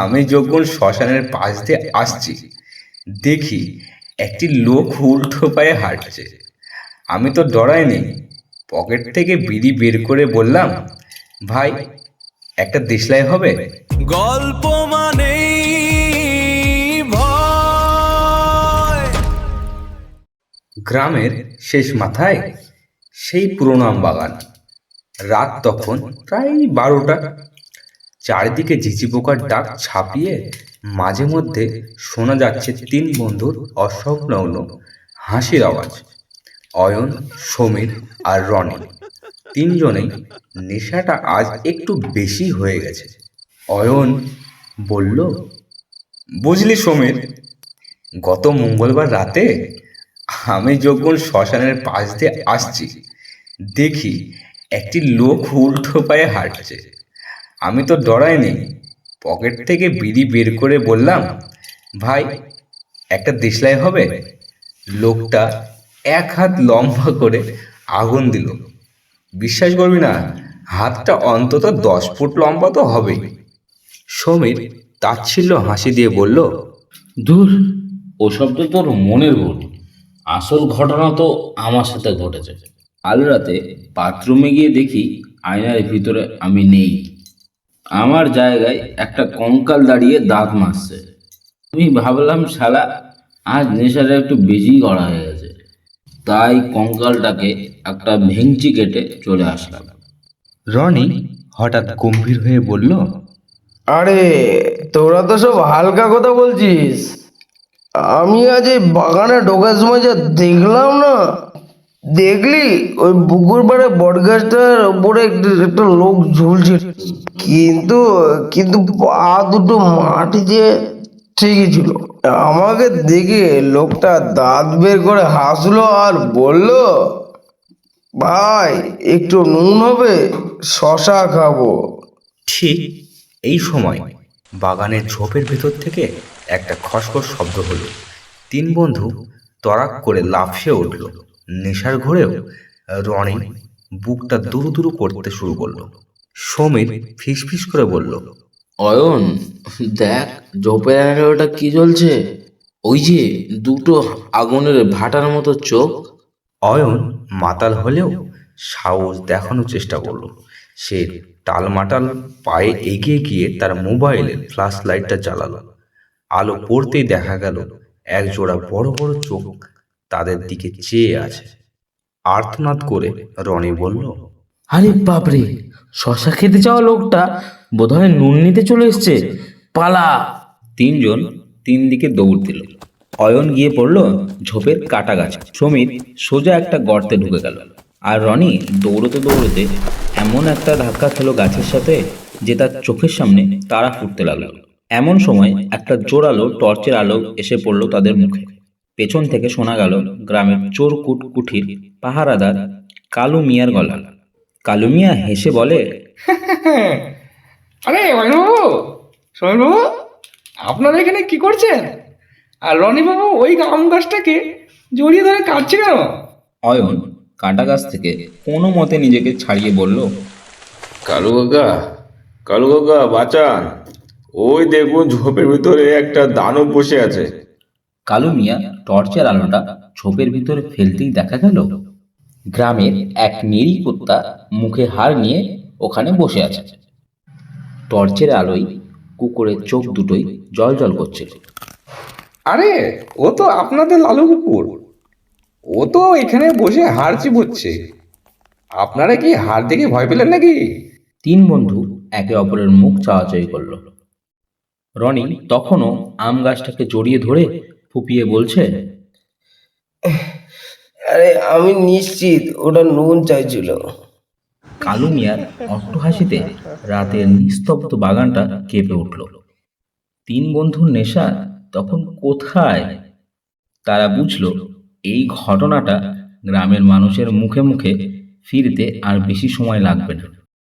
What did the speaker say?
আমি যখন শ্মশানের পাশ দিয়ে আসছি, দেখি একটি লোক উল্টো পায়ে হাঁটছে। আমি তো ডরাইনি, পকেট থেকে বিড়ি বের করে বললাম, ভাই, একটা দেশলাই হবে? গল্প মানেই ভয়। গ্রামের শেষ মাথায় সেই পুরোনো আম বাগান। রাত তখন প্রায় 12টা। চারিদিকে ঝিঝি পোকার ডাক ছাপিয়ে মাঝে মধ্যে শোনা যাচ্ছে তিন বন্ধুর অসংলগ্ন হাসির আওয়াজ। অয়ন, সমীর আর রনি, তিনজনেই নেশাটা আজ একটু বেশি হয়ে গেছে। অয়ন বলল, বুঝলি সমীর, গত মঙ্গলবার রাতে আমি যখন শ্মশানের পাশ দিয়ে আসছি, দেখি একটি লোক উল্টো পায়ে হাঁটছে। আমি তো ডরাইনি, পকেট থেকে বিড়ি বের করে বললাম, ভাই, একটা দেশলাই হবে? লোকটা এক হাত লম্বা করে আগুন দিল। বিশ্বাস করবি না, হাতটা অন্তত 10 ফুট লম্বা তো হবেই। সমীর তাচ্ছিল্য হাসি দিয়ে বলল, ধুর, ওসব তো তোর মনের ভুল। আসল ঘটনা তো আমার সাথে ঘটেছে। কাল রাতে বাথরুমে গিয়ে দেখি আয়নার ভিতরে আমি নেই। আমার জায়গায় একটা কঙ্কাল দাঁড়িয়ে দাঁত মারছে। আমি ভাবলাম শালা আজ নেশাটা একটু বেশি করা হয়ে গেছে, তাই কঙ্কালটাকে একটা ভেঙচি কেটে চলে আসলাম। রনি হঠাৎ গম্ভীর হয়ে বলল, আরে, তোরা তো সব হালকা কথা বলছিস। আমি আজ এই বাগানে ঢোকার সময় যা দেখলাম না, দেখলি ওই পুকুর পাড়ে বটগাছটার উপরে একটা লোক ঝুলছে, কিন্তু কিন্তু পা দুটো মাটিতে ঠিকই ছিল। আমাকে দেখে লোকটা দাঁত বের করে হাসলো আর বলল, ভাই, একটু নুন হবে, শশা খাবো। ঠিক এই সময় বাগানের ঝোপের ভেতর থেকে একটা খসখস শব্দ হলো। তিন বন্ধু তড়াক করে লাফিয়ে উঠল। নেশার ঘোরেও রনি বুকটা দুরু দুরু করতে শুরু করলো। সমীর ফিসফিস করে বলল, অয়ন, দেখ ঝোপের আড়ালে ওটা কি জ্বলছে? ওই যে দুটো আগুনের ভাটার মতো চোখ। অয়ন মাতাল হলেও সাহস দেখানোর চেষ্টা করলো। সে টালমাটাল পায়ে এগিয়ে গিয়ে তার মোবাইলের ফ্ল্যাশ লাইটটা জ্বালালো। আলো পড়তেই দেখা গেল এক জোড়া বড় বড় চোখ তাদের দিকে চেয়ে আছে। আর্তনাদ করে রনি বলল, আরে বাপরে, শশা খেতে যাওয়া লোকটা বোধহয় নুন নিতে চলে এসছে, পালা। তিনজন তিন দিকে দৌড় দিল। অয়ন গিয়ে পড়ল ঝোপের কাটা গাছ। সমীর সোজা একটা গর্তে ঢুকে গেল, আর রনি দৌড়তে দৌড়তে এমন একটা ধাক্কা খেলো গাছের সাথে যে তার চোখের সামনে তারা ফুটতে লাগলো। এমন সময় একটা জোরালো টর্চের আলো এসে পড়লো তাদের মুখে। পেছন থেকে শোনা গেল গ্রামের চোর কুটকুঠির পাহারাদার কালু মিয়ার গলা। কালু মিয়া হেসে বলে, আরে বাবু, সমীর বাবু, আপনারা এখানে কি করছেন? আর রনি বাবু ওই আম গাছটাকে জড়িয়ে ধরে কাঁদছে কেন? অয়ন কাঁটা গাছ থেকে কোনো মতে নিজেকে ছাড়িয়ে বলল, কালু কাকা, কালু কাকা বাঁচান, ওই দেখুন ঝোপের ভিতরে একটা দানব বসে আছে। কালু মিয়া টর্চের আলোটা ঝোপের ভিতরে ফেলতেই দেখা গেল গ্রামের এক নেড়ি কুত্তা মুখে হাড় নিয়ে ওখানে বসে আছে। টর্চের আলোয় কুকুরের চোখ দুটোই জল জল করছিল। আরে, ও তো আপনাদের লালু কুকুর। ও তো এখানে বসে হাড় চিবোচ্ছে। আপনারা কি হাড় দেখে ভয় পেলেন নাকি? তিন বন্ধু একে অপরের মুখ চাওয়াচাই করলো। রনি তখনও আম গাছটাকে জড়িয়ে ধরে ফুপিয়ে বলছে, আরে, আমি নিশ্চিত ওটা নুন চাইছিল। কালু মিয়ার অট্টহাসিতে রাতের নিস্তব্ধ বাগানটা কেঁপে উঠল। তিন বন্ধুর নেশা তখন কোথায়? তারা বুঝল এই ঘটনাটা গ্রামের মানুষের মুখে মুখে ফিরতে আর বেশি সময় লাগবে না।